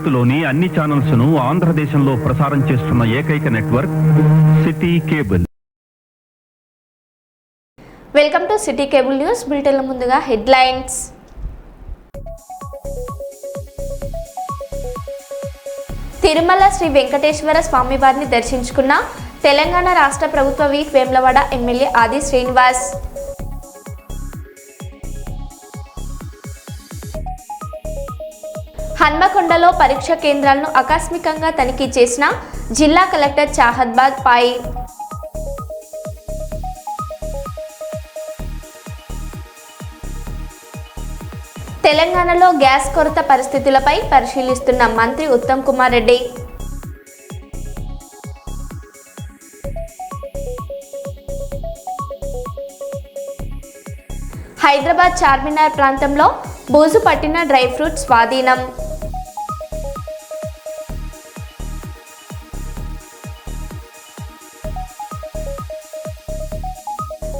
భారత్లోని అన్ని ఛానల్స్ ను ఆంధ్రదేశంలో ప్రసారం చేస్తున్న ఏకైక network city cable. Welcome to city cable news. బులెటిన్ల ముందుగా హెడ్లైన్స్. తిరుమల శ్రీ వెంకటేశ్వర స్వామి వారిని దర్శించుకున్న తెలంగాణ రాష్ట్ర ప్రభుత్వ వీప్ వేములవాడ ఎమ్మెల్యే ఆది శ్రీనివాస్. హన్మకొండలో పరీక్ష కేంద్రాలను ఆకస్మికంగా తనిఖీ చేసిన జిల్లా కలెక్టర్ చాహద్బాద్ పాయి. తెలంగాణలో గ్యాస్ కొరత పరిస్థితులపై పరిశీలిస్తున్న మంత్రి ఉత్తమ్ కుమార్ రెడ్డి. హైదరాబాద్ చార్మినార్ ప్రాంతంలో బూజు పట్టిన డ్రై ఫ్రూట్స్ స్వాధీనం.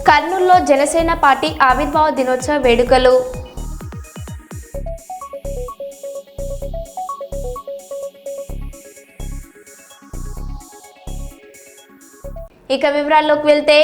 కర్నూలులో జనసేన పార్టీ ఆవిర్భావ దినోత్సవ వేడుకలు. ఇక వివరాల్లోకి వెళ్తే,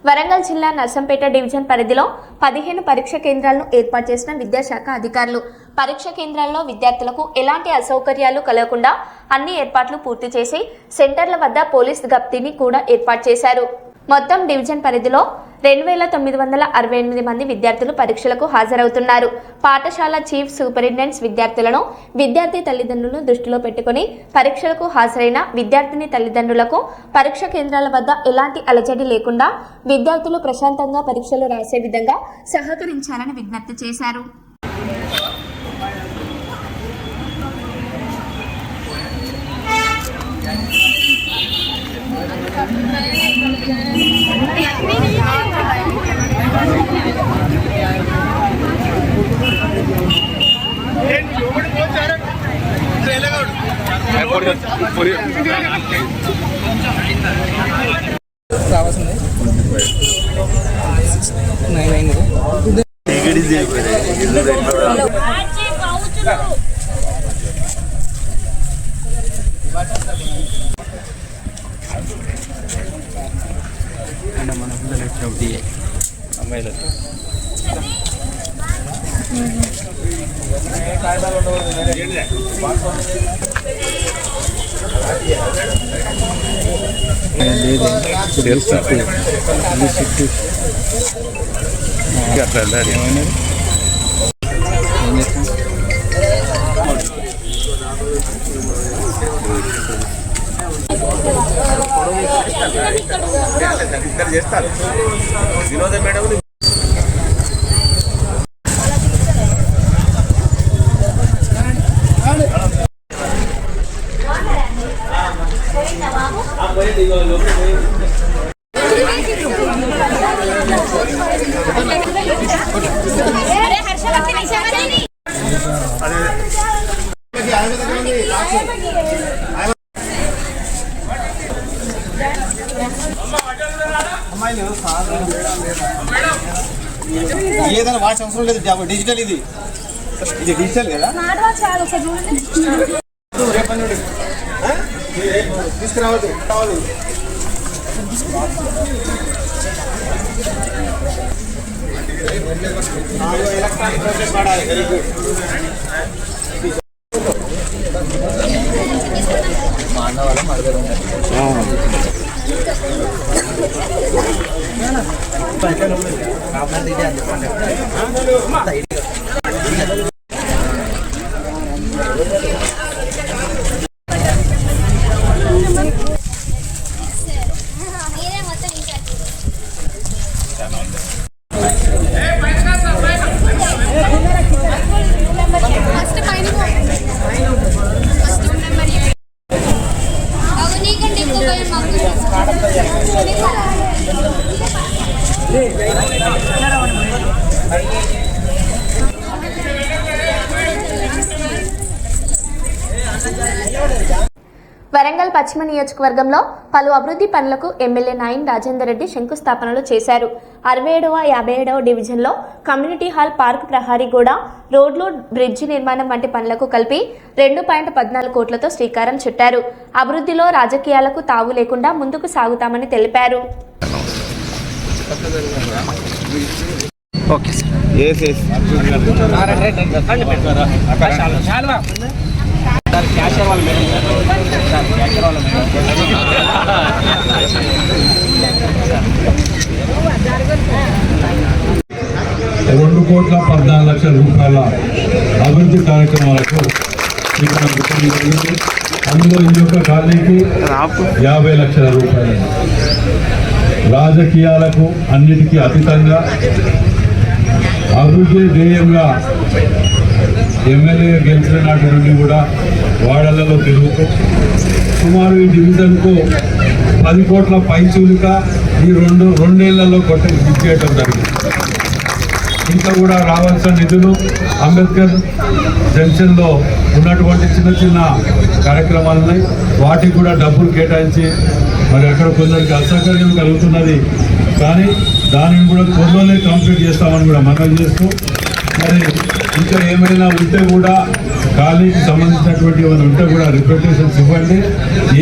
వరంగల్ జిల్లా నర్సంపేట డివిజన్ పరిధిలో 15 పరీక్ష కేంద్రాలను ఏర్పాటు చేసిన విద్యాశాఖ అధికారులు. పరీక్ష కేంద్రాల్లో విద్యార్థులకు ఎలాంటి అసౌకర్యాలు కలగకుండా అన్ని ఏర్పాట్లు పూర్తి చేసి సెంటర్ల వద్ద పోలీస్ గప్తిని కూడా ఏర్పాటు చేశారు. మొత్తం డివిజన్ పరిధిలో 2968 మంది విద్యార్థులు పరీక్షలకు హాజరవుతున్నారు. పాఠశాల చీఫ్ సూపరింటెండెంట్స్ విద్యార్థులను, విద్యార్థి తల్లిదండ్రులను దృష్టిలో పెట్టుకుని పరీక్షలకు హాజరైన విద్యార్థిని తల్లిదండ్రులకు పరీక్ష కేంద్రాల వద్ద ఎలాంటి అలజడి లేకుండా విద్యార్థులు ప్రశాంతంగా పరీక్షలు రాసే విధంగా సహకరించాలని విజ్ఞప్తి చేశారు. చేస్తారు వినోద మేడం. ఏదైనా వాచ్ అవసరం లేదు, డిజిటల్. ఇది డిజిటల్ కదా, తీసుకురావద్దు. ఎలక్ట్రానిక్ ప్రోసెస్ వాడాలి. Very good. వరంగల్ పశ్చిమ నియోజకవర్గంలో పలు అభివృద్ధి పనులకు ఎమ్మెల్యే నాయిన్ రాజేందర్ రెడ్డి శంకుస్థాపనలు చేశారు. 67వ 57వ డివిజన్లో కమ్యూనిటీ హాల్, పార్క్, ప్రహారీ గోడ, రోడ్లు, బ్రిడ్జి నిర్మాణం వంటి పనులకు కలిపి 2.14 కోట్లతో శ్రీకారం చుట్టారు. అభివృద్ధిలో రాజకీయాలకు తావు లేకుండా ముందుకు సాగుతామని తెలిపారు. రెండు కోట్ల 14 లక్షల రూపాయల అభివృద్ధి కార్యక్రమాలకు జరిగింది. అందులో ఈ యొక్క కాలనీకి 50 లక్షల రూపాయలు. రాజకీయాలకు అన్నిటికీ అతీతంగా అభివృద్ధి ధ్యేయంగా ఎమ్మెల్యే గెలిచిన నాటి నుండి కూడా వాడలలో తిరుగుతూ సుమారు ఈ డివిజన్కు 10 కోట్ల పైచూలిక ఈ రెండేళ్లలో ఇచ్చేయటం జరిగింది. ఇంకా కూడా రావాల్సిన నిధులు అంబేద్కర్ జంక్షన్లో ఉన్నటువంటి చిన్న చిన్న కార్యక్రమాలున్నాయి. వాటికి కూడా డబ్బులు కేటాయించి మరి అక్కడ కొందరికి అసౌకర్యం కలుగుతున్నది. కానీ దానిని కూడా త్వరలోనే కంప్లీట్ చేస్తామని కూడా మనవి చేస్తూ మరి ఇంకా ఏమైనా ఉంటే కూడా కాలేజీకి సంబంధించినటువంటి ఏమైనా ఉంటే కూడా రిప్రజెంటేషన్స్ ఇవ్వండి.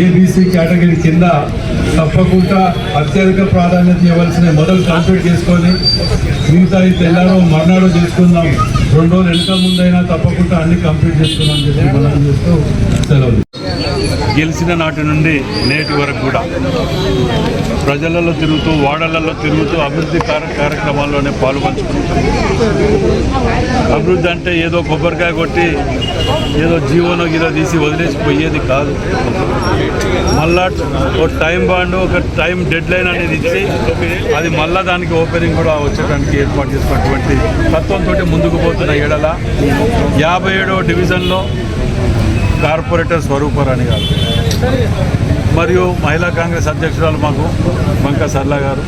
ఏబీసీ కేటగిరీ కింద తప్పకుండా అత్యధిక ప్రాధాన్యత ఇవ్వాల్సిన మొదలు కంప్లీట్ చేసుకొని మిగతా తెల్లారో మర్నాడో చేసుకుందాం. 2 రోజులు వెనక ముందైనా తప్పకుండా అన్ని కంప్లీట్ చేసుకుందాం చెప్పి మనం చేస్తూ సెలవు. గెలిచిన నాటి నుండి నేటి వరకు కూడా ప్రజలలో తిరుగుతూ, వాడలలో తిరుగుతూ అభివృద్ధి కార్యక్రమాల్లోనే పాల్పంచుకుంటాం. అభివృద్ధి అంటే ఏదో కొబ్బరికాయ కొట్టి ఏదో జీవనో గీలో తీసి వదిలేసిపోయేది కాదు. మళ్ళా ఒక టైం బాండ్, ఒక టైం డెడ్ లైన్ అనేది ఇచ్చి అది మళ్ళా దానికి ఓపెనింగ్ కూడా వచ్చేటానికి ఏర్పాటు చేసినటువంటి తత్వంతో ముందుకు పోతున్న ఎడల 57వ డివిజన్లో కార్పొరేటర్ స్వరూపరాణి గారు మరియు మహిళా కాంగ్రెస్ అధ్యక్షురాలు మాకు బంకా సర్లా గారు,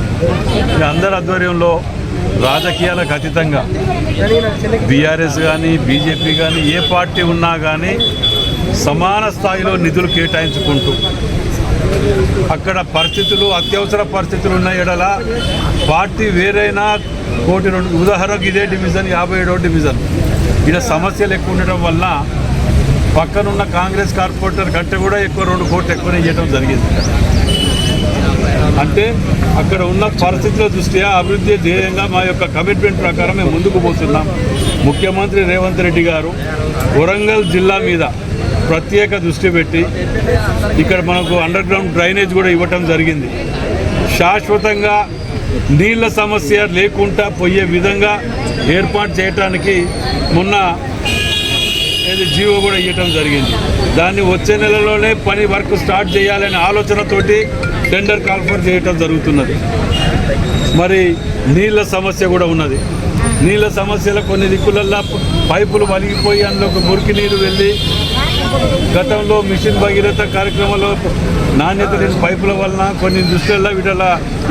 అందరి ఆధ్వర్యంలో రాజకీయాలకు అతీతంగా బీఆర్ఎస్ కానీ బీజేపీ కానీ ఏ పార్టీ ఉన్నా కానీ సమాన స్థాయిలో నిధులు కేటాయించుకుంటూ అక్కడ పరిస్థితులు, అత్యవసర పరిస్థితులు ఉన్న ఎడల పార్టీ వేరైనా 1 కోటి 2 ఉదాహరణకు ఇదే డివిజన్ 57వ డివిజన్ ఇక్కడ సమస్యలు ఎక్కువ ఉండటం వల్ల పక్కనున్న కాంగ్రెస్ కార్పొరేటర్ కంటే కూడా ఎక్కువ 2 కోట్లు ఎక్కువనే ఇవ్వడం జరిగింది. అంటే అక్కడ ఉన్న పరిస్థితుల దృష్ట్యా అభివృద్ధి ధ్యేయంగా మా యొక్క కమిట్మెంట్ ప్రకారం మేము ముందుకు పోతున్నాం. ముఖ్యమంత్రి రేవంత్ రెడ్డి గారు వరంగల్ జిల్లా మీద ప్రత్యేక దృష్టి పెట్టి ఇక్కడ మనకు అండర్ గ్రౌండ్ డ్రైనేజ్ కూడా ఇవ్వటం జరిగింది. శాశ్వతంగా నీళ్ళ సమస్య లేకుండా పోయే విధంగా ఏర్పాటు చేయడానికి మొన్న జీవో కూడా ఇవ్వటం జరిగింది. దాన్ని వచ్చే నెలలోనే పని వర్క్ స్టార్ట్ చేయాలనే ఆలోచనతోటి టెండర్ కాల్ఫర్ చేయటం జరుగుతున్నది. మరి నీళ్ళ సమస్య కూడా ఉన్నది. నీళ్ళ సమస్యలో కొన్ని దిక్కులల్లో పైపులు వలిగిపోయి అందులో మురికి నీరు వెళ్ళి గతంలో మిషన్ భగీరథ కార్యక్రమంలో నాణ్యత లేని పైపుల వలన కొన్ని దృష్టిల్లో వీటిల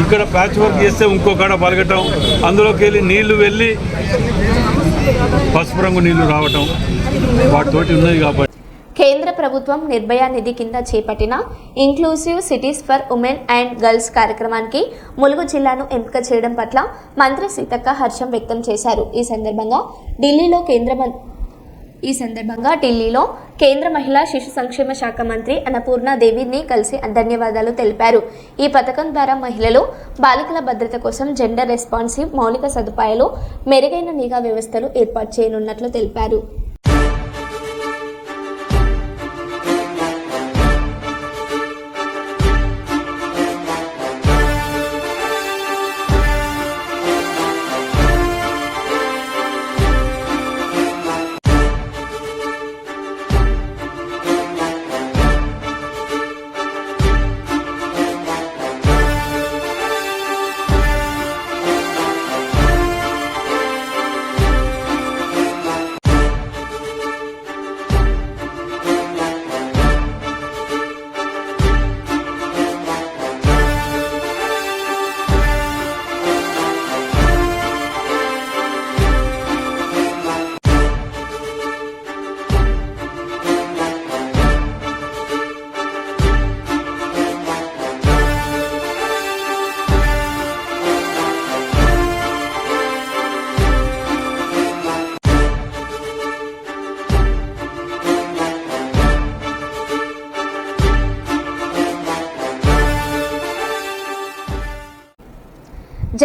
ఇక్కడ ప్యాచ్ వర్క్ చేస్తే ఇంకో కాడ పలగటం, అందులోకి వెళ్ళి నీళ్లు వెళ్ళి పసుపు రంగు నీళ్లు రావటం వాటితోటి ఉన్నాయి. కాబట్టి కేంద్ర ప్రభుత్వం నిర్భయ నిధి కింద చేపట్టిన inclusive cities for women and girls కార్యక్రమానికి ములుగు జిల్లాను ఎంపిక చేయడం పట్ల మంత్రి సీతక్క హర్షం వ్యక్తం చేశారు. ఈ సందర్భంగా ఢిల్లీలో కేంద్ర మహిళా శిశు సంక్షేమ శాఖ మంత్రి అన్నపూర్ణ దేవిని కలిసి ధన్యవాదాలు తెలిపారు. ఈ పథకం ద్వారా మహిళలు, బాలికల భద్రత కోసం జెండర్ రెస్పాన్సివ్ మౌలిక సదుపాయాలు, మెరుగైన నిఘా వ్యవస్థలు ఏర్పాటు చేయనున్నట్లు తెలిపారు.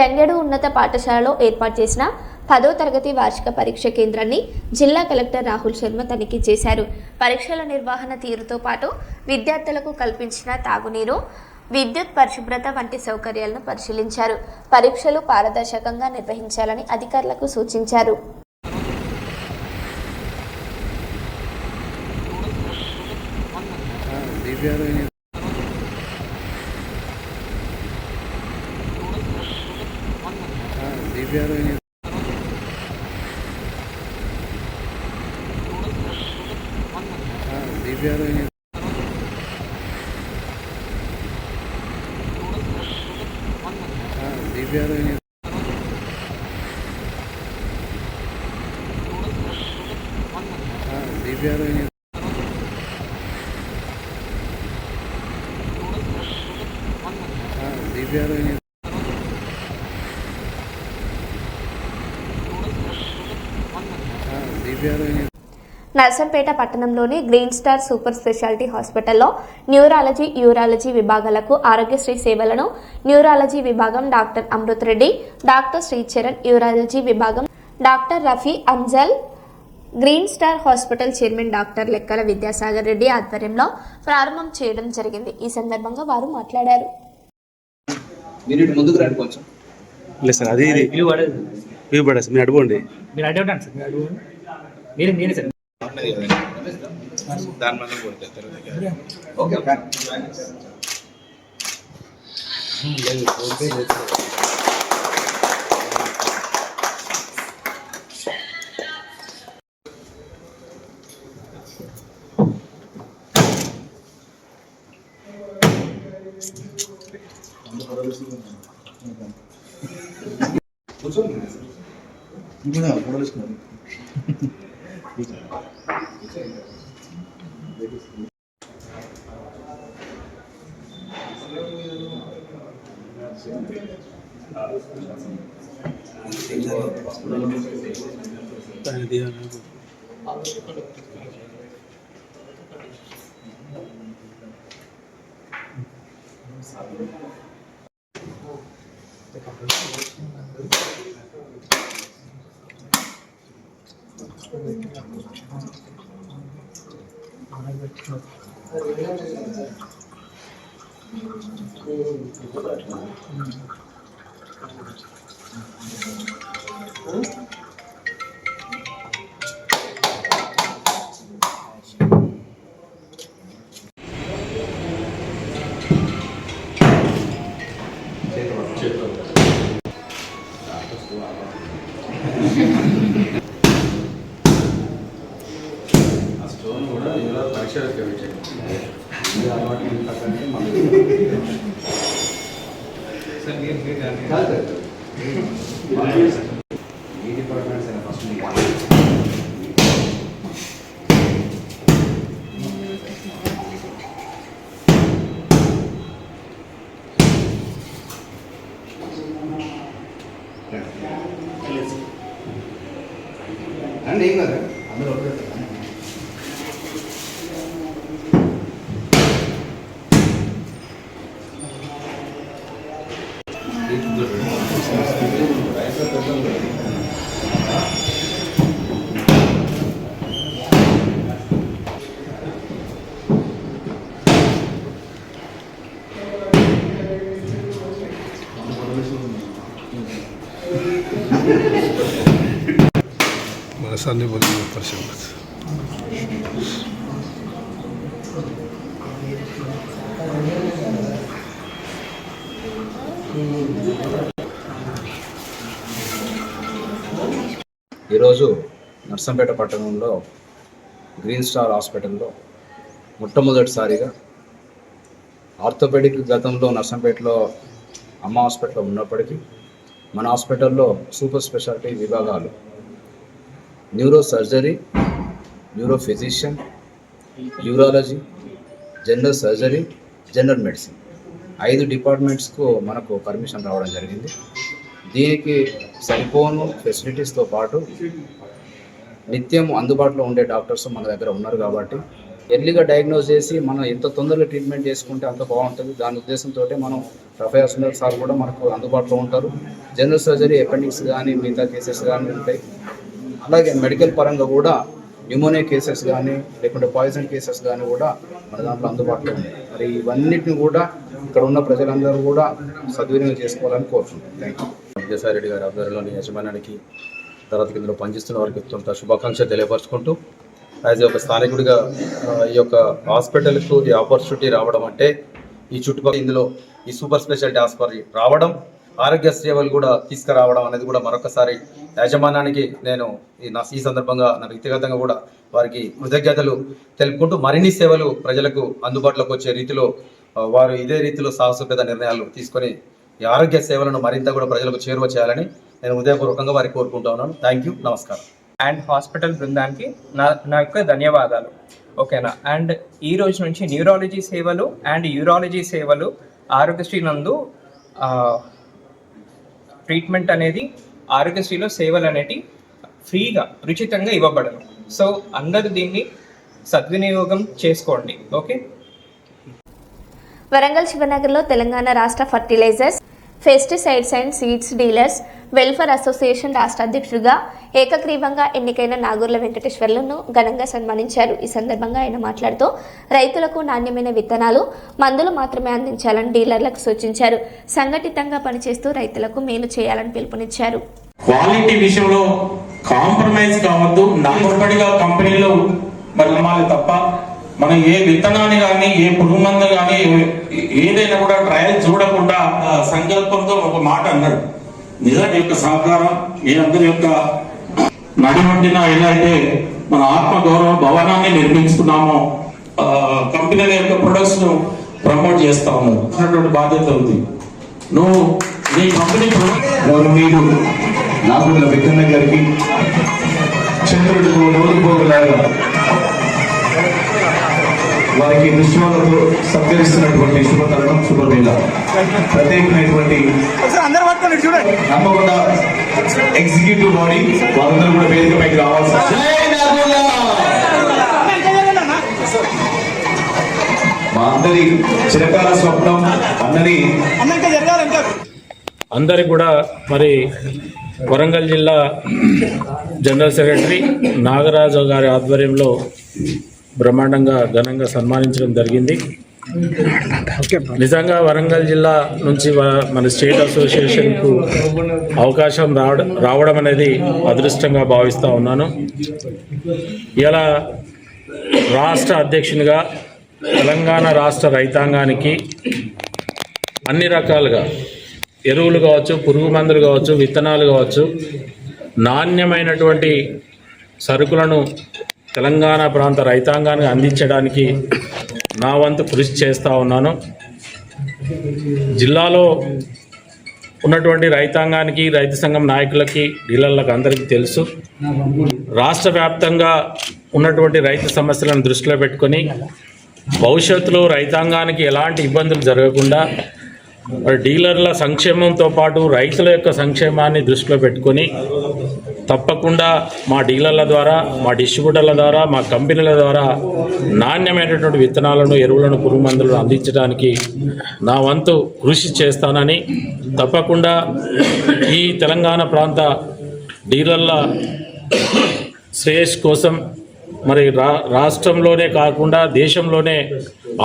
జంగెడు ఉన్నత పాఠశాలలో ఏర్పాటు చేసిన 10వ తరగతి వార్షిక పరీక్ష కేంద్రాన్ని జిల్లా కలెక్టర్ రాహుల్ శర్మ తనిఖీ చేశారు. పరీక్షల నిర్వహణ తీరుతో పాటు విద్యార్థులకు కల్పించిన తాగునీరు, విద్యుత్, పరిశుభ్రత వంటి సౌకర్యాలను పరిశీలించారు. పరీక్షలు పారదర్శకంగా నిర్వహించాలని అధికారులకు సూచించారు. నర్సంపేట పట్టణంలోని గ్రీన్ స్టార్ సూపర్ స్పెషాలిటీ హాస్పిటల్లో న్యూరాలజీ, యూరాలజీ విభాగాలకు ఆరోగ్యశ్రీ సేవలను న్యూరాలజీ విభాగం doctor Amrit Reddy, doctor Sricharan, urology విభాగం doctor Rafi Anjal, green star hospital chairman doctor Lekkala Vidyasagar Reddy ఆధ్వర్యంలో ప్రారంభం చేయడం జరిగింది. ఈ సందర్భంగా వారు మాట్లాడారు. ముందుకు రండి కొంచెం. లేదు సార్, అది వ్యూ పడేది మీరు అడుగుండి. మీరు అడగండి సార్, మీరు అడుగు. నేనే సార్ దాని మీద కొడతారు. ఓకే అండి ఏం కదా అందరూ मनसाने बोली परिषद ఈరోజు నర్సంపేట పట్టణంలో గ్రీన్ స్టార్ హాస్పిటల్లో మొట్టమొదటిసారిగా ఆర్థోపెడిక్ గతంలో నర్సంపేటలో అమ్మ హాస్పిటల్లో ఉన్నప్పటికీ మన హాస్పిటల్లో సూపర్ స్పెషాలిటీ విభాగాలు neuro surgery, neuro physician, urology, general surgery, general medicine 5 డిపార్ట్మెంట్స్కు మనకు పర్మిషన్ రావడం జరిగింది. దీనికి సరిపోను ఫెసిలిటీస్తో పాటు నిత్యం అందుబాటులో ఉండే డాక్టర్స్ మన దగ్గర ఉన్నారు కాబట్టి ఎర్లీగా డయాగ్నోస్ చేసి మనం ఎంత తొందరగా ట్రీట్మెంట్ చేసుకుంటే అంత బాగుంటుంది. దాని ఉద్దేశంతో మనం రఫే సుందర్ సార్ కూడా మనకు అందుబాటులో ఉంటారు. జనరల్ సర్జరీ, అపెండిక్స్ కానీ మిగతా కేసెస్ కానీ ఉంటాయి. అలాగే మెడికల్ పరంగా కూడా న్యూమోనియా కేసెస్ కానీ లేకుంటే పాయిజన్ కేసెస్ కానీ కూడా మన దాంట్లో అందుబాటులో ఉన్నాయి. మరి ఇవన్నిటిని కూడా ఇక్కడ ఉన్న ప్రజలందరూ కూడా సద్వినియోగం చేసుకోవాలని కోరుతున్నాను. Thank you. విజయసాయి రెడ్డి గారి ఆధ్వర్యంలోని యజమానానికి తర్వాత ఇందులో పనిచేస్తున్న వారికి తొంత శుభాకాంక్షలు తెలియపరుచుకుంటూ, యాజ్ ఒక స్థానికుడిగా ఈ యొక్క హాస్పిటల్కు ఈ ఆపర్చునిటీ రావడం అంటే ఈ చుట్టుపక్కల ఇందులో ఈ సూపర్ స్పెషాలిటీ హాస్పిటల్ రావడం, ఆరోగ్య సేవలు కూడా తీసుకురావడం అనేది కూడా మరొకసారి యాజమాన్యానికి నేను ఈ సందర్భంగా నా వ్యక్తిగతంగా కూడా వారికి కృతజ్ఞతలు తెలుపుకుంటూ, మరిన్ని సేవలు ప్రజలకు అందుబాటులోకి వచ్చే రీతిలో వారు ఇదే రీతిలో సాహసోపేత నిర్ణయాలు తీసుకొని ఈ ఆరోగ్య సేవలను మరింత కూడా ప్రజలకు చేరువ చేయాలని నేను హృదయపూర్వకంగా వారికి కోరుకుంటా ఉన్నాను. థ్యాంక్ యూ, నమస్కారం. అండ్ హాస్పిటల్ బృందానికి నా యొక్క ధన్యవాదాలు. ఓకేనా. అండ్ ఈ రోజు నుంచి న్యూరాలజీ సేవలు అండ్ యూరాలజీ సేవలు ఆరోగ్యశ్రీ నందు ట్రీట్మెంట్ అనేది ఆరోగ్యశ్రీలో సేవలు అనేవి ఫ్రీగా ఉచితంగా ఇవ్వబడను. సో అందరూ దీన్ని సద్వినియోగం చేసుకోండి. ఓకే. వరంగల్ శివనగర్లో తెలంగాణ రాష్ట్ర fertilizers, pesticides and seeds dealers welfare association రాష్ట్ర అధ్యక్షుడిగా ఏకగ్రీవంగా ఎన్నికైన నాగూర్ల వెంకటేశ్వర్లను ఘనంగా సన్మానించారు. ఈ సందర్భంగా ఆయన మాట్లాడుతూ రైతులకు నాణ్యమైన విత్తనాలు, మందులు మాత్రమే అందించాలని డీలర్లకు సూచించారు. సంఘటితంగా పనిచేస్తూ రైతులకు మేలు చేయాలని పిలుపునిచ్చారు. క్వాలిటీ విషయంలో కాంప్రమైజ్ కావద్దు. నమ్మబడిగా కంపెనీలు మరి నమ్మాలి తప్ప మనం ఏ విత్తనాన్ని కానీ ఏ పురుగు మందు కానీ ఏదైనా కూడా ట్రయల్ చూడకుండా సంకల్పంతో ఒక మాట అన్నాడు. నిజాన్ని యొక్క సహకారం మీ అందరి యొక్క నడివంటిన ఎలా అయితే మన ఆత్మగౌరవ భవనాన్ని నిర్మించుకున్నామో కంపెనీల యొక్క ప్రొడక్ట్స్ ను ప్రమోట్ చేస్తా ఉన్నాడు అన్నటువంటి బాధ్యత ఉంది. నువ్వు నీ కంపెనీ మీరు నాగూర్ల వెంకన్న గారికి చంద్రుడికి నోలుపోగలాగా వారికి దృశ్యాలతో సత్కరిస్తున్నటువంటి శుభతరుణం, శుభవేళ. ప్రత్యేకమైనటువంటి నమ్మకుండా ఎగ్జిక్యూటివ్ బాడీ వారందరూ కూడా వేదికపైకి రావాల్సి మా అందరి చిరకాల స్వప్నం అందరికి కూడా మరి వరంగల్ జిల్లా జనరల్ సెక్రటరీ నాగరాజు గారి ఆధ్వర్యంలో బ్రహ్మాండంగా ఘనంగా సన్మానించడం జరిగింది. నిజంగా వరంగల్ జిల్లా నుంచి మన స్టేట్ అసోసియేషన్కు అవకాశం రావడం అనేది అదృష్టంగా భావిస్తూ ఉన్నాను. ఇలా రాష్ట్ర అధ్యక్షునిగా తెలంగాణ రాష్ట్ర రైతాంగానికి అన్ని రకాలుగా ఎరువులు కావచ్చు, పురుగు మందులు కావచ్చు, విత్తనాలు కావచ్చు, నాణ్యమైనటువంటి సరుకులను తెలంగాణ ప్రాంత రైతాంగానికి అందించడానికి నా వంతు కృషి చేస్తూ ఉన్నాను. జిల్లాలో ఉన్నటువంటి రైతాంగానికి, రైతు సంఘం నాయకులకి, డీలర్లకు అందరికీ తెలుసు. రాష్ట్ర వ్యాప్తంగా ఉన్నటువంటి రైతు సమస్యలను దృష్టిలో పెట్టుకొని భవిష్యత్తులో రైతాంగానికి ఎలాంటి ఇబ్బందులు జరగకుండా డీలర్ల సంక్షేమంతో పాటు రైతుల యొక్క సంక్షేమాన్ని దృష్టిలో పెట్టుకొని తప్పకుండా మా డీలర్ల ద్వారా, మా డిస్ట్రిబ్యూటర్ల ద్వారా, మా కంపెనీల ద్వారా నాణ్యమైనటువంటి విత్తనాలను, ఎరువులను, పురుగు మందులను అందించడానికి నా వంతు కృషి చేస్తానని, తప్పకుండా ఈ తెలంగాణ ప్రాంత డీలర్ల శ్రేయస్సు కోసం మరి రాష్ట్రంలోనే కాకుండా దేశంలోనే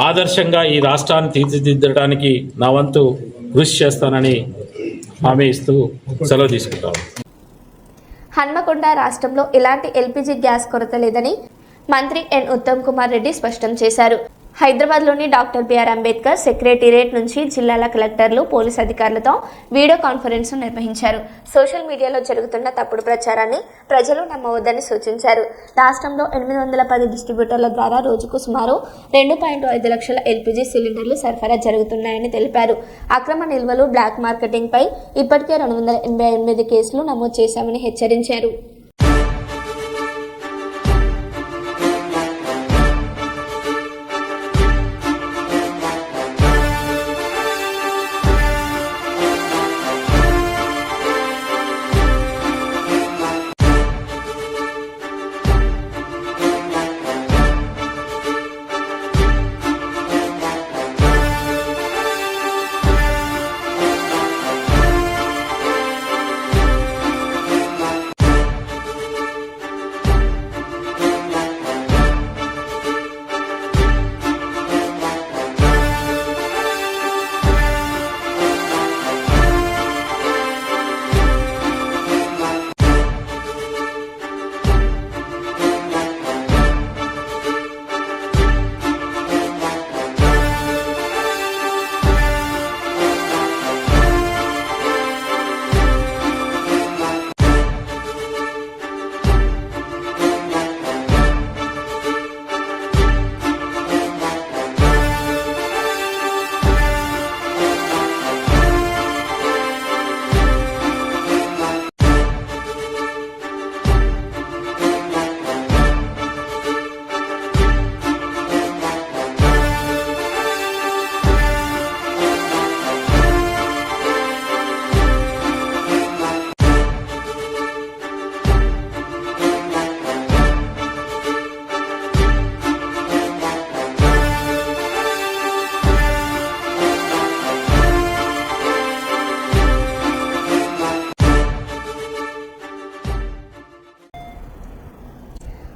ఆదర్శంగా ఈ రాష్ట్రాన్ని తీర్చిదిద్దడానికి నా వంతు కృషి చేస్తానని హామీ ఇస్తూ సెలవు తీసుకుంటాను. హన్మకొండ రాష్ట్రంలో ఎలాంటి ఎల్పీజీ గ్యాస్ కొరత లేదని మంత్రి ఎన్ ఉత్తమ్ కుమార్ రెడ్డి స్పష్టం చేశారు. హైదరాబాద్లోని డాక్టర్ బిఆర్ అంబేద్కర్ సెక్రటేరియట్ నుంచి జిల్లాల కలెక్టర్లు, పోలీస్ అధికారులతో వీడియో కాన్ఫరెన్స్ నిర్వహించారు. సోషల్ మీడియాలో జరుగుతున్న తప్పుడు ప్రచారాన్ని ప్రజలు నమ్మవద్దని సూచించారు. రాష్ట్రంలో 810 డిస్ట్రిబ్యూటర్ల ద్వారా రోజుకు సుమారు 2.5 లక్షల ఎల్పీజీ సిలిండర్లు సరఫరా జరుగుతున్నాయని తెలిపారు. అక్రమ నిల్వలు, బ్లాక్ మార్కెటింగ్పై ఇప్పటికే 288 కేసులు నమోదు చేశామని హెచ్చరించారు.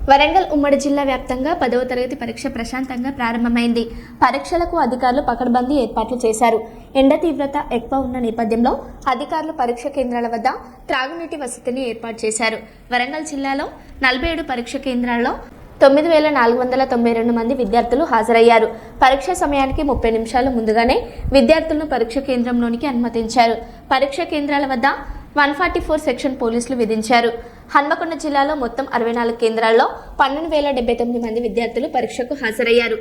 వరంగల్ ఉమ్మడి జిల్లా వ్యాప్తంగా 10వ తరగతి పరీక్ష ప్రశాంతంగా ప్రారంభమైంది. పరీక్షలకు అధికారులు పకడ్బందీ ఏర్పాట్లు చేశారు. ఎండ తీవ్రత ఎక్కువ ఉన్న నేపథ్యంలో అధికారులు పరీక్ష కేంద్రాల వద్ద త్రాగునీటి వసతిని ఏర్పాటు చేశారు. వరంగల్ జిల్లాలో 47 పరీక్ష కేంద్రాల్లో 9,492 మంది విద్యార్థులు హాజరయ్యారు. పరీక్ష సమయానికి 30 నిమిషాలు ముందుగానే విద్యార్థులను పరీక్ష కేంద్రంలోనికి అనుమతించారు. పరీక్ష కేంద్రాల వద్ద 144 సెక్షన్ పోలీసులు విధించారు. హన్మకొండ జిల్లాలో మొత్తం 64 కేంద్రాల్లో 12,079 మంది విద్యార్థులు పరీక్షకు హాజరయ్యారు.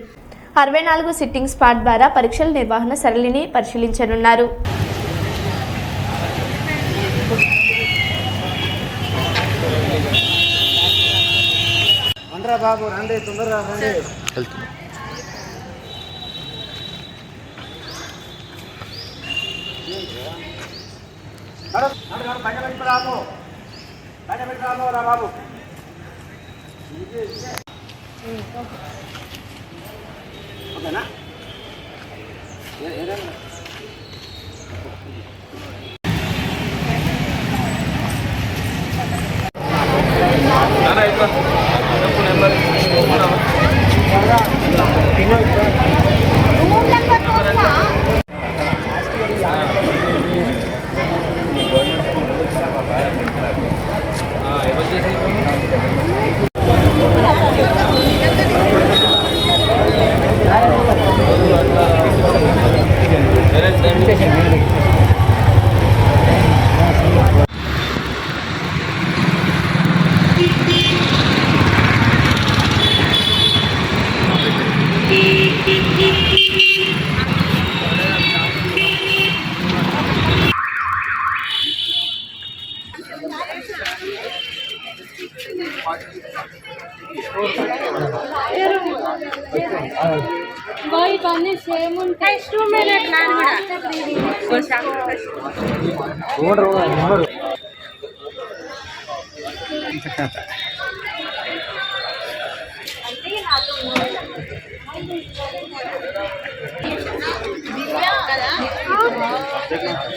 64 సిట్టింగ్ స్పాట్ ద్వారా పరీక్షల నిర్వహణ సరళిని పరిశీలించనున్నారు. బాబు రండి, తొందరగా రండి. రా బాబు. ఓకేనా?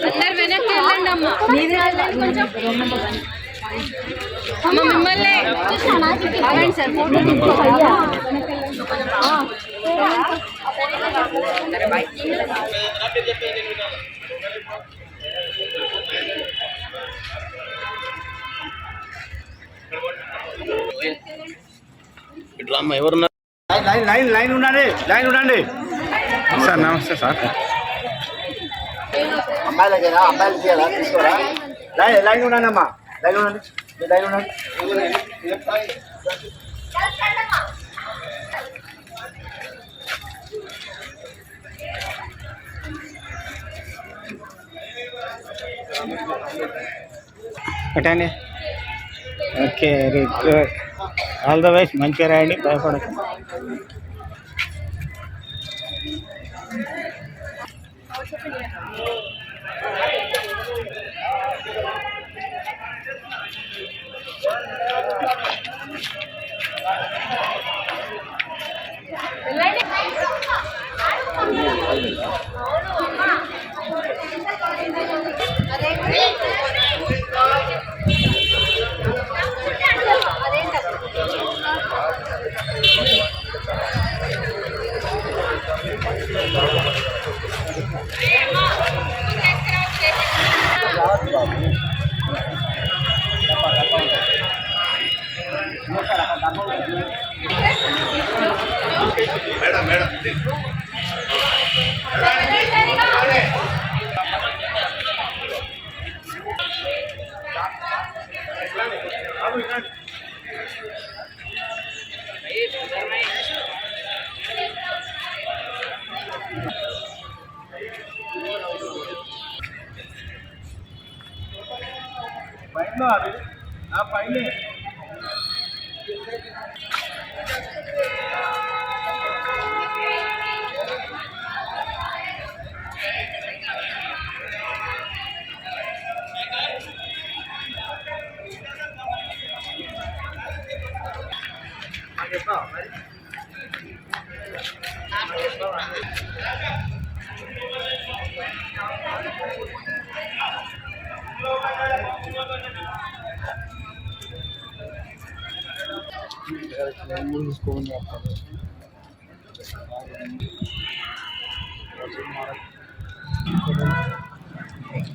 అందరు వెనక్కి వెళ్ళండి అమ్మా, కొంచెం అమ్మ మిమ్మల్ని అవండి సార్ ఫోటో ఇట్లా అమ్మ ఎవరున్నారు? లైన్ ఉండండి, లైన్ ఉండండి సార్ నమస్తే సార్. అమ్మాయిలకేనా? అమ్మాయిలు తీయాలా? తీసుకోరా. లైన్ ఉండండి అమ్మా, లైన్ ఉండండి, లైన్ ఉండండి. పెట్టండి. Okay, very good. All the best. మంచిగా రాయండి, భయపడదు.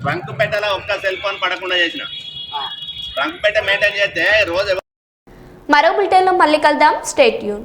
రంకు పెట్టాలా ఒక్క సెల్ ఫోన్ పడకుండా చేసిన రంకు పెట్ట మెయింటైన్ చేస్తే రోజు మరో బులెటిన్లో మళ్ళీ కలుద్దాం. Stay tune.